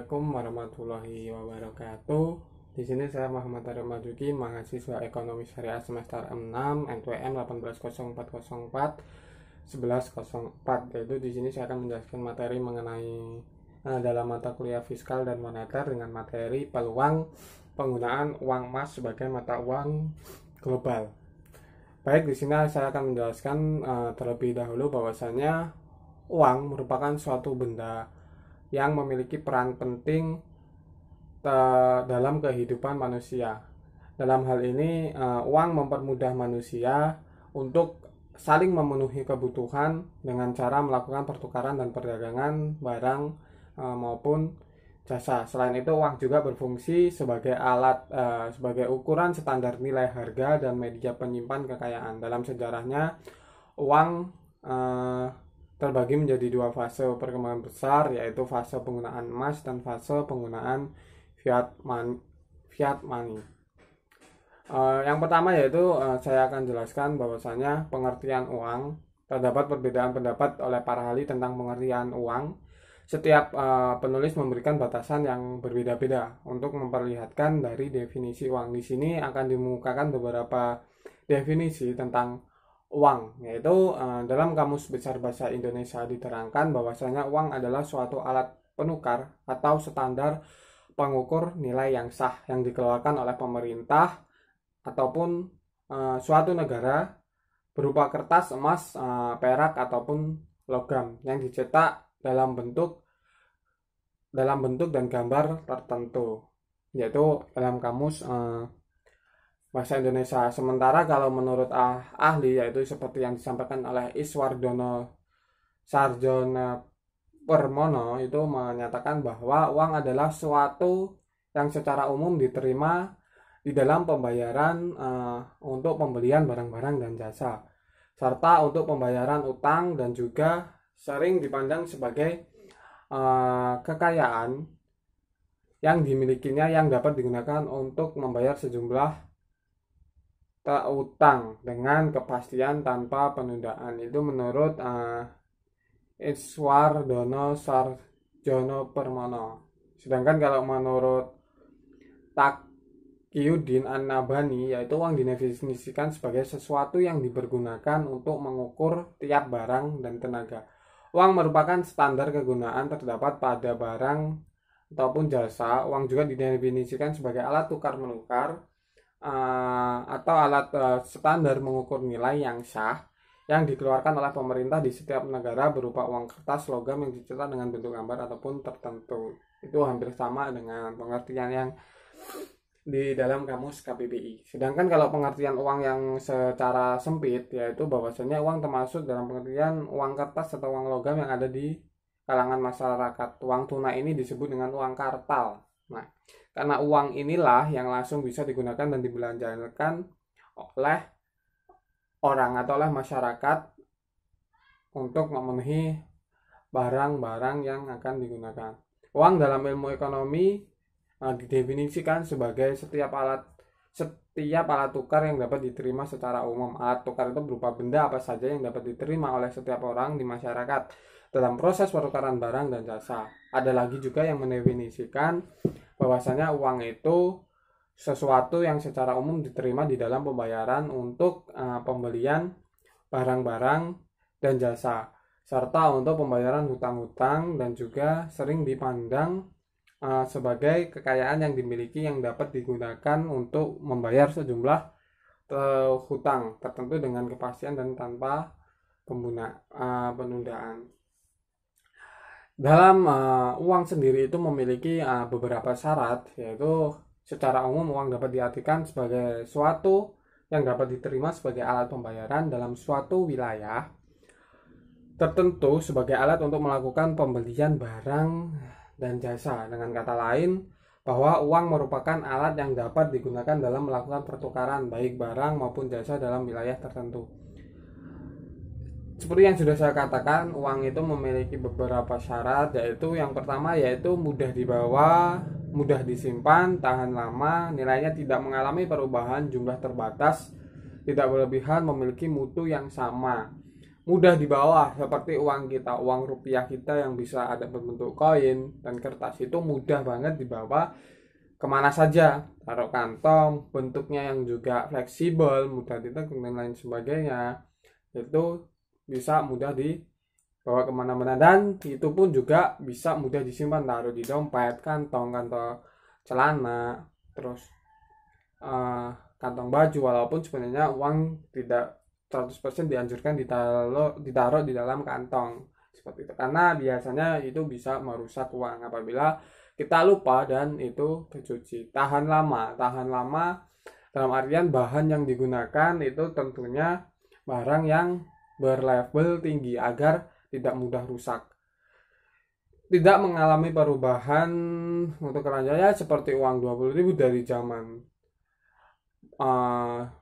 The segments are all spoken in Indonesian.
Assalamualaikum warahmatullahi wabarakatuh. Di sini saya Muhammad Arif Majuki, mahasiswa Ekonomi Syariah semester 6 NPM 180404 1104. Yaitu di sini saya akan menjelaskan materi mengenai dalam mata kuliah fiskal dan moneter dengan materi peluang penggunaan uang emas sebagai mata uang global. Baik, di sini saya akan menjelaskan terlebih dahulu bahwasanya uang merupakan suatu benda yang memiliki peran penting dalam kehidupan manusia. Dalam hal ini, uang mempermudah manusia untuk saling memenuhi kebutuhan dengan cara melakukan pertukaran dan perdagangan barang maupun jasa. Selain itu, uang juga berfungsi sebagai alat, sebagai ukuran standar nilai harga dan media penyimpan kekayaan. Dalam sejarahnya, uang terbagi menjadi dua fase perkembangan besar, yaitu fase penggunaan emas dan fase penggunaan fiat money. Yang pertama yaitu saya akan jelaskan bahwasanya pengertian uang. Terdapat perbedaan pendapat oleh para ahli tentang pengertian uang. Setiap penulis memberikan batasan yang berbeda-beda untuk memperlihatkan dari definisi uang. Di sini akan dimukakan beberapa definisi tentang uang, yaitu dalam Kamus Besar Bahasa Indonesia diterangkan bahwasanya uang adalah suatu alat penukar atau standar pengukur nilai yang sah yang dikeluarkan oleh pemerintah ataupun suatu negara berupa kertas, emas, perak ataupun logam yang dicetak dalam bentuk dan gambar tertentu, yaitu dalam Kamus Bahasa Indonesia. Sementara kalau menurut ahli, yaitu seperti yang disampaikan oleh Iswardono Sarjona Permono, itu menyatakan bahwa uang adalah suatu yang secara umum diterima di dalam pembayaran untuk pembelian barang-barang dan jasa, serta untuk pembayaran utang, dan juga sering dipandang sebagai kekayaan yang dimilikinya yang dapat digunakan untuk membayar sejumlah utang dengan kepastian tanpa penundaan. Itu menurut Iswardono Sarjono Permono. Sedangkan kalau menurut Taqiyuddin An-Nabhani, yaitu uang didefinisikan sebagai sesuatu yang dipergunakan untuk mengukur tiap barang dan tenaga. Uang merupakan standar kegunaan terdapat pada barang ataupun jasa. Uang juga didefinisikan sebagai alat tukar menukar atau alat standar mengukur nilai yang sah yang dikeluarkan oleh pemerintah di setiap negara berupa uang kertas, logam yang dicetak dengan bentuk gambar ataupun tertentu. Itu hampir sama dengan pengertian yang di dalam Kamus KBBI. Sedangkan kalau pengertian uang yang secara sempit, yaitu bahwasanya uang termasuk dalam pengertian uang kertas atau uang logam yang ada di kalangan masyarakat. Uang tunai ini disebut dengan uang kartal. Nah, karena uang inilah yang langsung bisa digunakan dan dibelanjakan oleh orang atau oleh masyarakat untuk memenuhi barang-barang yang akan digunakan. Uang dalam ilmu ekonomi didefinisikan sebagai setiap alat tukar yang dapat diterima secara umum. Alat tukar itu berupa benda apa saja yang dapat diterima oleh setiap orang di masyarakat dalam proses pertukaran barang dan jasa. Ada lagi juga yang mendefinisikan bahwasanya uang itu sesuatu yang secara umum diterima di dalam pembayaran untuk pembelian barang-barang dan jasa, serta untuk pembayaran hutang-hutang, dan juga sering dipandang sebagai kekayaan yang dimiliki yang dapat digunakan untuk membayar sejumlah hutang tertentu dengan kepastian dan tanpa penundaan. Dalam uang sendiri itu memiliki beberapa syarat, yaitu secara umum uang dapat diartikan sebagai suatu yang dapat diterima sebagai alat pembayaran dalam suatu wilayah tertentu sebagai alat untuk melakukan pembelian barang dan jasa. Dengan kata lain, bahwa uang merupakan alat yang dapat digunakan dalam melakukan pertukaran baik barang maupun jasa dalam wilayah tertentu. Seperti yang sudah saya katakan, uang itu memiliki beberapa syarat, yaitu yang pertama yaitu mudah dibawa, mudah disimpan, tahan lama, nilainya tidak mengalami perubahan, jumlah terbatas, tidak berlebihan, memiliki mutu yang sama. mudah dibawa seperti uang kita, uang rupiah kita yang bisa ada berbentuk koin dan kertas itu mudah banget dibawa kemana saja, taruh kantong, bentuknya yang juga fleksibel, mudah ditekuk dan lain sebagainya, itu bisa mudah dibawa kemana-mana dan itu pun juga bisa mudah disimpan, taruh di dompet, kantong, kantong celana, terus eh, kantong baju, walaupun sebenarnya uang tidak 100% dianjurkan ditaruh di dalam kantong seperti itu karena biasanya itu bisa merusak uang apabila kita lupa dan itu tercuci. Tahan lama dalam artian bahan yang digunakan itu tentunya barang yang berlevel tinggi agar tidak mudah rusak, tidak mengalami perubahan untuk keranjanya seperti uang 20.000 dari zaman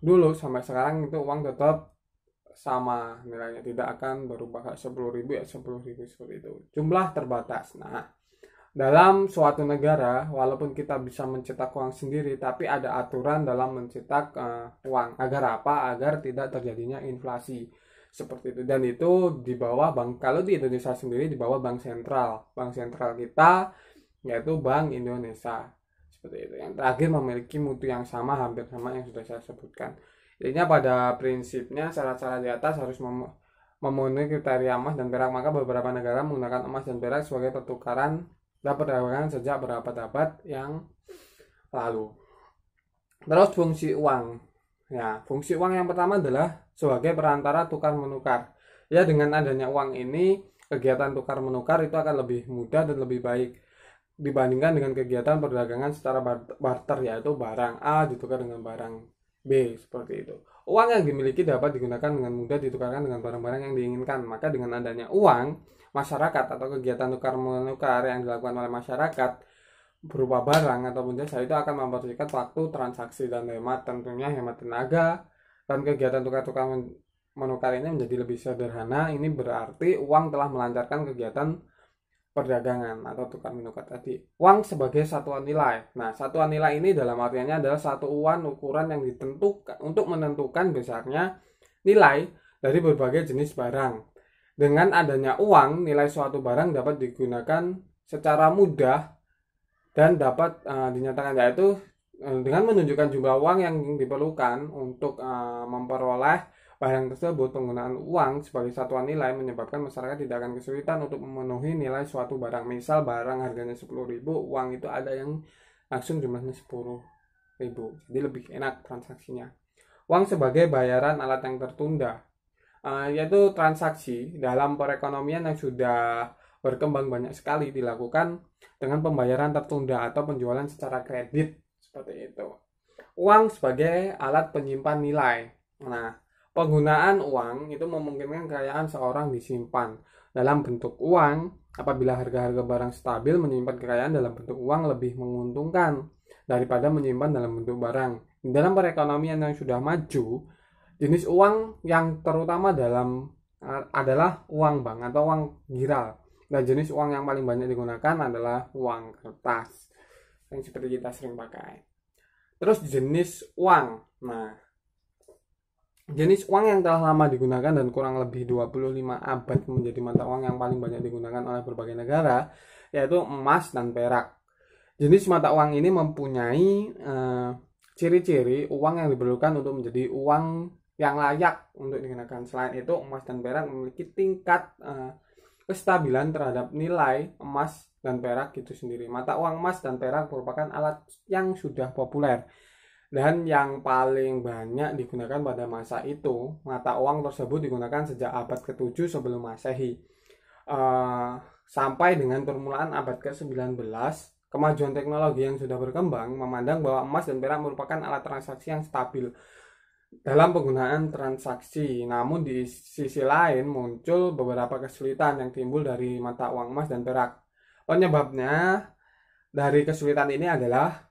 dulu sampai sekarang itu uang tetap sama nilainya, tidak akan berubah kayak 10.000 ya 10.000 seperti itu, jumlah terbatas. Nah, dalam suatu negara walaupun kita bisa mencetak uang sendiri tapi ada aturan dalam mencetak uang, agar apa? Agar tidak terjadinya inflasi seperti itu, dan itu di bawah bank, kalau di Indonesia sendiri di bawah bank sentral kita yaitu Bank Indonesia seperti itu, yang terakhir memiliki mutu yang sama, hampir sama yang sudah saya sebutkan. Intinya pada prinsipnya syarat-syarat di atas harus memenuhi kriteria emas dan perak, maka beberapa negara menggunakan emas dan perak sebagai pertukaran dan perdagangan sejak berabad-abad yang lalu. Terus fungsi uang. Ya, fungsi uang yang pertama adalah sebagai perantara tukar menukar. Ya, dengan adanya uang ini kegiatan tukar menukar itu akan lebih mudah dan lebih baik dibandingkan dengan kegiatan perdagangan secara barter, yaitu barang A ditukar dengan barang B seperti itu. Uang yang dimiliki dapat digunakan dengan mudah ditukarkan dengan barang-barang yang diinginkan. Maka dengan adanya uang, masyarakat atau kegiatan tukar menukar yang dilakukan oleh masyarakat berupa barang ataupun jasa itu akan mempersingkat waktu transaksi dan tentunya hemat tenaga, dan kegiatan tukar-tukar menukar ini menjadi lebih sederhana. Ini berarti uang telah melancarkan kegiatan perdagangan atau tukar menukar tadi. Uang sebagai satuan nilai. Nah, satuan nilai ini dalam artiannya adalah satu uang ukuran yang ditentukan untuk menentukan besarnya nilai dari berbagai jenis barang. Dengan adanya uang, nilai suatu barang dapat digunakan secara mudah dan dapat dinyatakan, yaitu dengan menunjukkan jumlah uang yang diperlukan untuk memperoleh barang tersebut. Penggunaan uang sebagai satuan nilai menyebabkan masyarakat tidak akan kesulitan untuk memenuhi nilai suatu barang. Misal barang harganya 10.000, uang itu ada yang langsung jumlahnya 10.000, jadi lebih enak transaksinya. Uang sebagai bayaran alat yang tertunda, yaitu transaksi dalam perekonomian yang sudah berkembang banyak sekali dilakukan dengan pembayaran tertunda atau penjualan secara kredit seperti itu. Uang sebagai alat penyimpan nilai. Nah, penggunaan uang itu memungkinkan kekayaan seorang disimpan dalam bentuk uang. Apabila harga-harga barang stabil, menyimpan kekayaan dalam bentuk uang lebih menguntungkan daripada menyimpan dalam bentuk barang. Dalam perekonomian yang sudah maju, jenis uang yang terutama adalah uang bank atau uang giral. Dan jenis uang yang paling banyak digunakan adalah uang kertas yang seperti kita sering pakai. Terus jenis uang. Nah, jenis uang yang telah lama digunakan dan kurang lebih 25 abad menjadi mata uang yang paling banyak digunakan oleh berbagai negara, yaitu emas dan perak. Jenis mata uang ini mempunyai ciri-ciri uang yang diperlukan untuk menjadi uang yang layak untuk digunakan. Selain itu, emas dan perak memiliki tingkat kestabilan terhadap nilai emas dan perak itu sendiri. Mata uang emas dan perak merupakan alat yang sudah populer dan yang paling banyak digunakan pada masa itu. Mata uang tersebut digunakan sejak abad ke-7 sebelum Masehi. Sampai dengan permulaan abad ke-19, kemajuan teknologi yang sudah berkembang memandang bahwa emas dan perak merupakan alat transaksi yang stabil dalam penggunaan transaksi. Namun di sisi lain muncul beberapa kesulitan yang timbul dari mata uang emas dan perak. Penyebabnya dari kesulitan ini adalah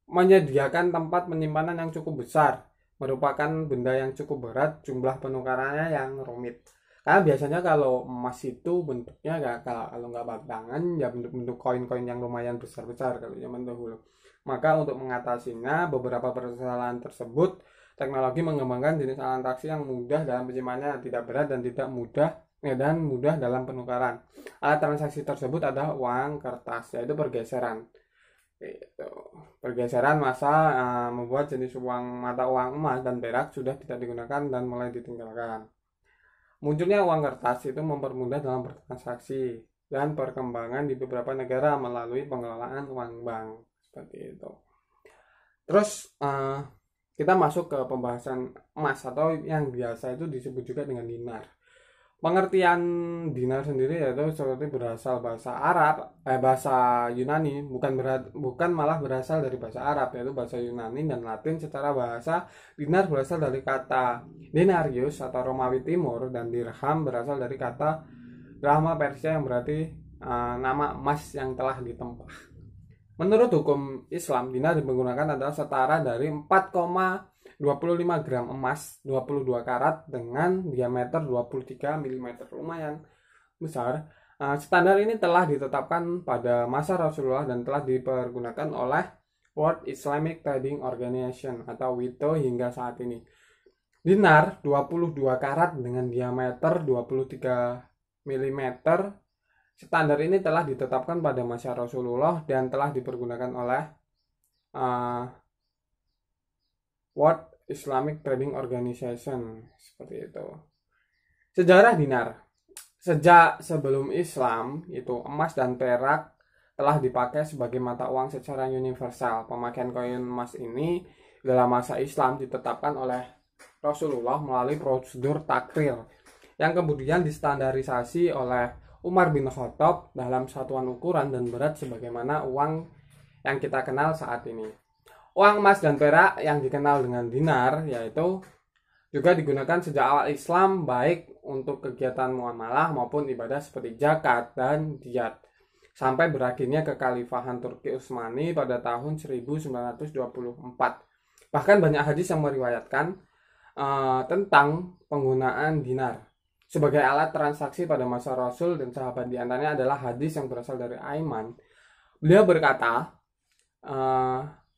menyediakan tempat penyimpanan yang cukup besar, merupakan benda yang cukup berat, jumlah penukarannya yang rumit. Karena biasanya kalau emas itu bentuknya kalau nggak batangan ya bentuk-bentuk koin-koin yang lumayan besar-besar kalau zaman dahulu. Maka untuk mengatasinya beberapa permasalahan tersebut Teknologi mengembangkan jenis alat transaksi yang mudah dalam penyimpanan, tidak berat dan tidak mudah dalam penukaran. Alat transaksi tersebut adalah uang kertas, yaitu pergeseran. Pergeseran masa membuat jenis mata uang emas dan perak sudah tidak digunakan dan mulai ditinggalkan. Munculnya uang kertas itu mempermudah dalam bertransaksi dan perkembangan di beberapa negara melalui pengelolaan uang bank seperti itu. Terus kita masuk ke pembahasan emas atau yang biasa itu disebut juga dengan dinar. Pengertian dinar sendiri yaitu seperti berasal bahasa Arab, bahasa Yunani, bukan malah berasal dari bahasa Arab, yaitu bahasa Yunani dan Latin. Secara bahasa, dinar berasal dari kata denarius atau Romawi Timur, dan dirham berasal dari kata drachma Persia yang berarti nama emas yang telah ditempah. Menurut hukum Islam, dinar digunakan adalah setara dari 4,25 gram emas 22 karat dengan diameter 23 mm, lumayan besar. Standar ini telah ditetapkan pada masa Rasulullah dan telah dipergunakan oleh World Islamic Trading Organization atau WITO hingga saat ini. Dinar 22 karat dengan diameter 23 mm. Standar ini telah ditetapkan pada masa Rasulullah dan telah dipergunakan oleh World Islamic Trading Organization seperti itu. Sejarah dinar. Sejak sebelum Islam itu emas dan perak telah dipakai sebagai mata uang secara universal. Pemakaian koin emas ini dalam masa Islam ditetapkan oleh Rasulullah melalui prosedur takrir yang kemudian distandarisasi oleh Umar bin Khattab dalam satuan ukuran dan berat sebagaimana uang yang kita kenal saat ini. Uang emas dan perak yang dikenal dengan dinar yaitu juga digunakan sejak awal Islam baik untuk kegiatan muamalah maupun ibadah seperti zakat dan diat, sampai berakhirnya kekhalifahan Turki Utsmani pada tahun 1924. Bahkan banyak hadis yang meriwayatkan tentang penggunaan dinar sebagai alat transaksi pada masa Rasul dan sahabat. Di antaranya adalah hadis yang berasal dari Aiman. Beliau berkata,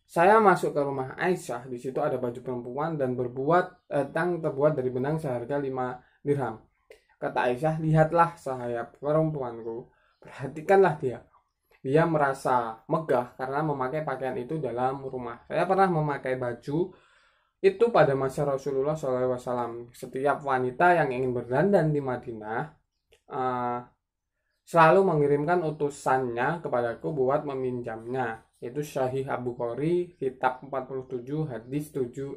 saya masuk ke rumah Aisyah, di situ ada baju perempuan dan terbuat dari benang seharga 5 dirham. Kata Aisyah, lihatlah sayap perempuanku, perhatikanlah dia. Dia merasa megah karena memakai pakaian itu dalam rumah. Saya pernah memakai baju itu pada masa Rasulullah SAW. Setiap wanita yang ingin berdandan di Madinah selalu mengirimkan utusannya kepadaku buat meminjamnya. Itu Sahih Al-Bukhari, kitab 47, hadis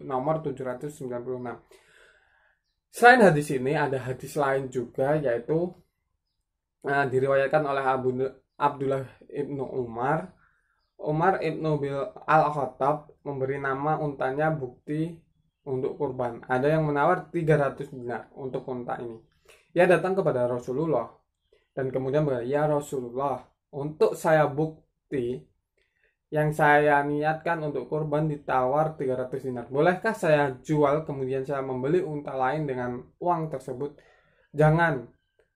nomor 796. Selain hadis ini, ada hadis lain juga, yaitu diriwayatkan oleh Abdullah ibnu Umar. Umar ibnu Al-Khattab memberi nama untanya bukti untuk kurban. Ada yang menawar 300 dinar untuk unta ini. Ia datang kepada Rasulullah dan kemudian berkata, ya Rasulullah, untuk saya bukti yang saya niatkan untuk kurban ditawar 300 dinar. Bolehkah saya jual kemudian saya membeli unta lain dengan uang tersebut? Jangan,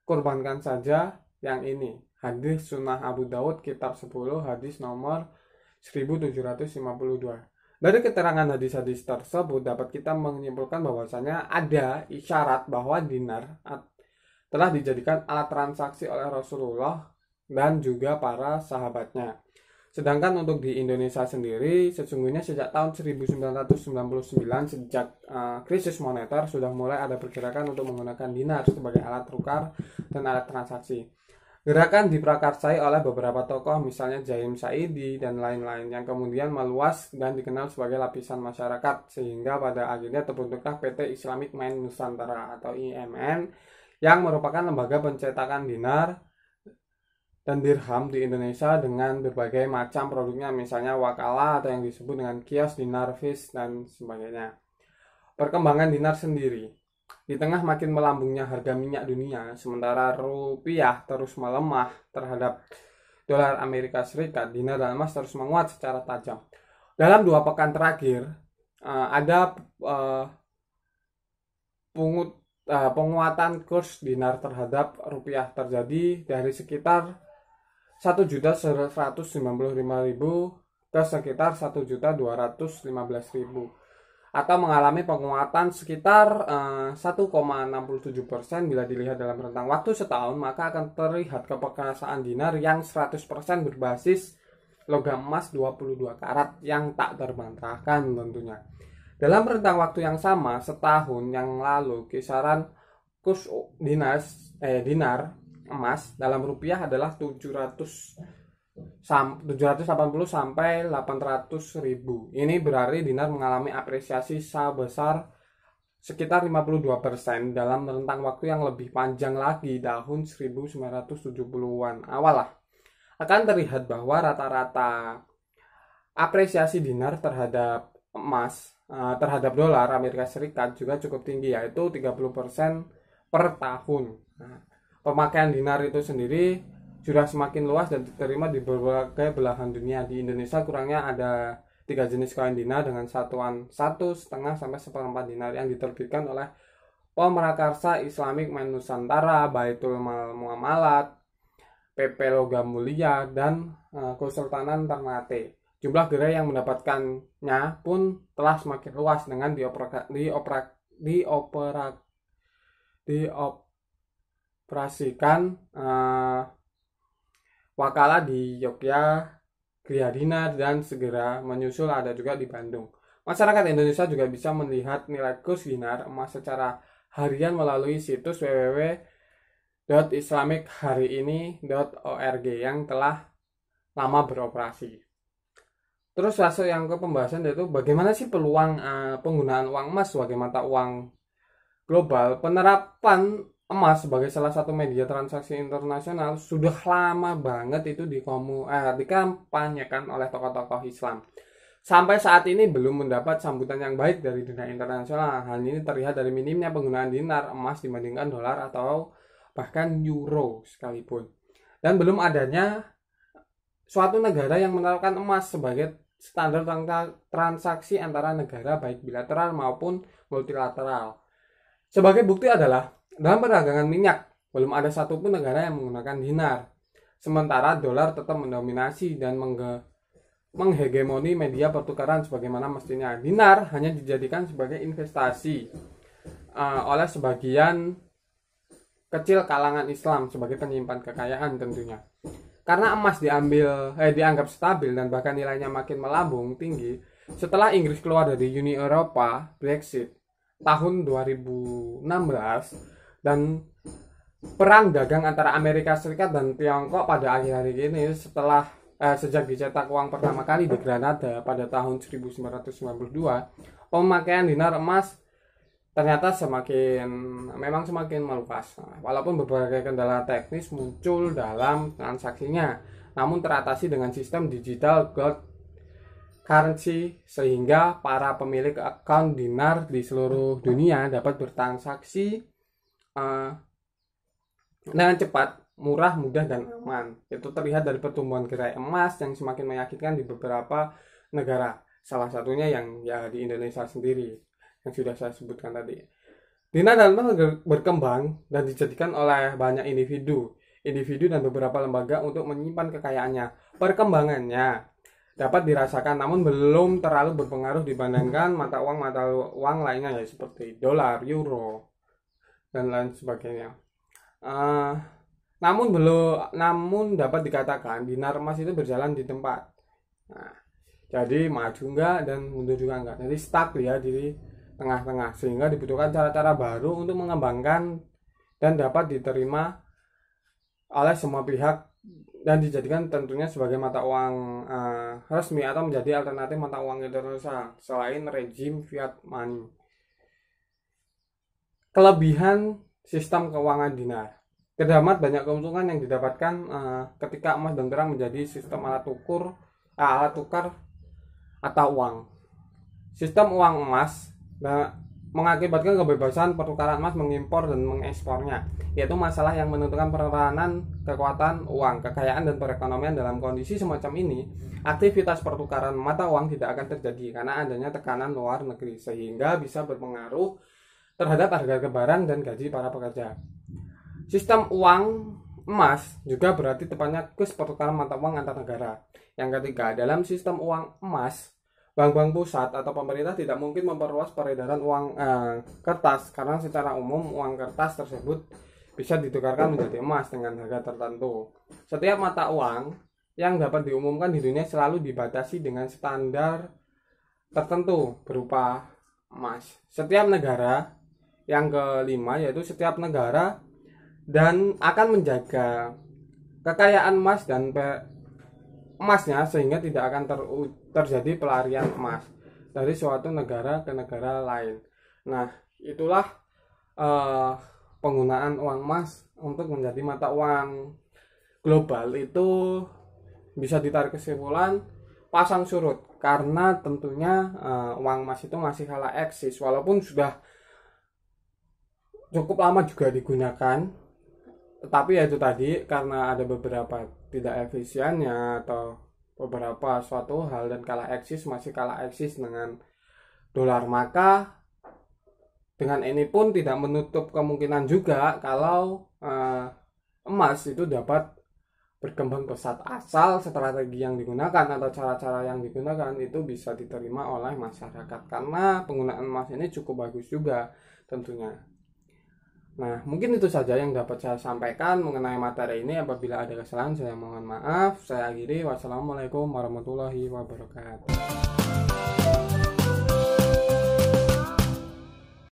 kurbankan saja yang ini. Hadis Sunnah Abu Daud kitab 10 hadis nomor 1752. Dari keterangan hadis-hadis tersebut dapat kita menyimpulkan bahwasanya ada isyarat bahwa dinar telah dijadikan alat transaksi oleh Rasulullah dan juga para sahabatnya. Sedangkan untuk di Indonesia sendiri, sesungguhnya sejak tahun 1999, sejak krisis moneter, sudah mulai ada pergerakan untuk menggunakan dinar sebagai alat tukar dan alat transaksi. Gerakan diprakarsai oleh beberapa tokoh, misalnya Jaim Saidi dan lain-lain, yang kemudian meluas dan dikenal sebagai lapisan masyarakat, sehingga pada akhirnya terbentuklah PT Islamic Mint Nusantara atau IMN, yang merupakan lembaga pencetakan dinar dan dirham di Indonesia dengan berbagai macam produknya, misalnya Wakala atau yang disebut dengan kios dinar Fis dan sebagainya. Perkembangan dinar sendiri. Di tengah makin melambungnya harga minyak dunia, sementara rupiah terus melemah terhadap dolar Amerika Serikat, dinar dan emas terus menguat secara tajam. Dalam 2 pekan terakhir, ada penguatan kurs dinar terhadap rupiah terjadi dari sekitar 1.195.000 ke sekitar 1.215.000. atau mengalami penguatan sekitar 1,67% bila dilihat dalam rentang waktu setahun, maka akan terlihat keperkasaan dinar yang 100% berbasis logam emas 22 karat yang tak terbantahkan tentunya. Dalam rentang waktu yang sama, setahun yang lalu, kisaran kurs dinar emas dalam rupiah adalah 780 sampai 800 ribu. Ini berarti dinar mengalami apresiasi sebesar sekitar 52% dalam rentang waktu yang lebih panjang lagi, tahun 1970-an awal lah. Akan terlihat bahwa rata-rata apresiasi dinar terhadap emas terhadap dolar Amerika Serikat juga cukup tinggi, yaitu 30% per tahun. Nah, pemakaian dinar itu sendiri sudah semakin luas dan diterima di berbagai belahan dunia. Di Indonesia kurangnya ada 3 jenis koin dinar dengan satuan 1,5 sampai 1/4 dinar yang diterbitkan oleh Pemrakarsa Islamic Mint Nusantara, Baitul Mal Muamalat, PP Logam Mulia, dan Kesultanan Ternate. Jumlah gerai yang mendapatkannya pun telah semakin luas dengan dioperasikan wakala di Yogyakarta, Griadina, dan segera menyusul ada juga di Bandung. Masyarakat Indonesia juga bisa melihat nilai kurs dinar emas secara harian melalui situs www.islamichariini.org yang telah lama beroperasi. Terus masuk yang ke pembahasan, yaitu bagaimana sih peluang penggunaan uang emas sebagai mata uang global. Penerapan emas sebagai salah satu media transaksi internasional sudah lama banget itu dikampanyekan oleh tokoh-tokoh Islam. Sampai saat ini belum mendapat sambutan yang baik dari dunia internasional. Hal ini terlihat dari minimnya penggunaan dinar emas dibandingkan dolar atau bahkan euro sekalipun. Dan belum adanya suatu negara yang menerapkan emas sebagai standar transaksi antara negara baik bilateral maupun multilateral. Sebagai bukti adalah dalam perdagangan minyak belum ada satupun negara yang menggunakan dinar, sementara dolar tetap mendominasi dan menghegemoni media pertukaran sebagaimana mestinya. Dinar hanya dijadikan sebagai investasi oleh sebagian kecil kalangan Islam sebagai penyimpan kekayaan tentunya. Karena emas dianggap stabil dan bahkan nilainya makin melambung tinggi setelah Inggris keluar dari Uni Eropa, Brexit tahun 2016, dan perang dagang antara Amerika Serikat dan Tiongkok pada akhir-akhir ini sejak dicetak uang pertama kali di Granada pada tahun 1992, pemakaian dinar emas ternyata semakin meluas. Walaupun berbagai kendala teknis muncul dalam transaksinya, namun teratasi dengan sistem digital gold currency sehingga para pemilik akun dinar di seluruh dunia dapat bertransaksi dengan cepat, murah, mudah, dan aman. Itu terlihat dari pertumbuhan gerai emas yang semakin meyakinkan di beberapa negara. Salah satunya yang di Indonesia sendiri yang sudah saya sebutkan tadi. Dinar dan emas berkembang dan dijadikan oleh banyak individu dan beberapa lembaga untuk menyimpan kekayaannya. Perkembangannya dapat dirasakan namun belum terlalu berpengaruh dibandingkan mata uang lainnya seperti dolar, euro, dan lain sebagainya. Namun dapat dikatakan dinar emas itu berjalan di tempat. Jadi maju enggak dan mundur juga enggak. Jadi stuck ya di tengah-tengah, sehingga dibutuhkan cara-cara baru untuk mengembangkan dan dapat diterima oleh semua pihak dan dijadikan tentunya sebagai mata uang resmi atau menjadi alternatif mata uang Indonesia selain rejim fiat money. Kelebihan sistem keuangan dinar. Terdapat banyak keuntungan yang didapatkan ketika emas dan perak menjadi sistem alat tukar atau uang. Sistem uang emas mengakibatkan kebebasan pertukaran emas, mengimpor dan mengekspornya, yaitu masalah yang menentukan peranan kekuatan uang, kekayaan, dan perekonomian. Dalam kondisi semacam ini, aktivitas pertukaran mata uang tidak akan terjadi karena adanya tekanan luar negeri, sehingga bisa berpengaruh terhadap harga barang dan gaji para pekerja. Sistem uang emas juga berarti tepatnya kurs pertukaran mata uang antar negara. Yang ketiga, dalam sistem uang emas, bank-bank pusat atau pemerintah tidak mungkin memperluas peredaran uang kertas, karena secara umum uang kertas tersebut bisa ditukarkan menjadi emas dengan harga tertentu. Setiap mata uang yang dapat diumumkan di dunia selalu dibatasi dengan standar tertentu berupa emas. Setiap negara, yang kelima yaitu setiap negara dan akan menjaga kekayaan emas dan emasnya sehingga tidak akan terjadi pelarian emas dari suatu negara ke negara lain. Nah, itulah penggunaan uang emas untuk menjadi mata uang global. Itu bisa ditarik kesimpulan pasang surut, karena tentunya uang emas itu masih kalah eksis walaupun sudah cukup lama juga digunakan, tetapi ya itu tadi, karena ada beberapa tidak efisiennya atau beberapa suatu hal dan masih kalah eksis dengan dolar, maka dengan ini pun tidak menutup kemungkinan juga kalau emas itu dapat berkembang pesat, asal strategi yang digunakan atau cara-cara yang digunakan itu bisa diterima oleh masyarakat, karena penggunaan emas ini cukup bagus juga tentunya. Nah, mungkin itu saja yang dapat saya sampaikan mengenai materi ini. Apabila ada kesalahan saya mohon maaf. Saya akhiri. Wassalamualaikum warahmatullahi wabarakatuh.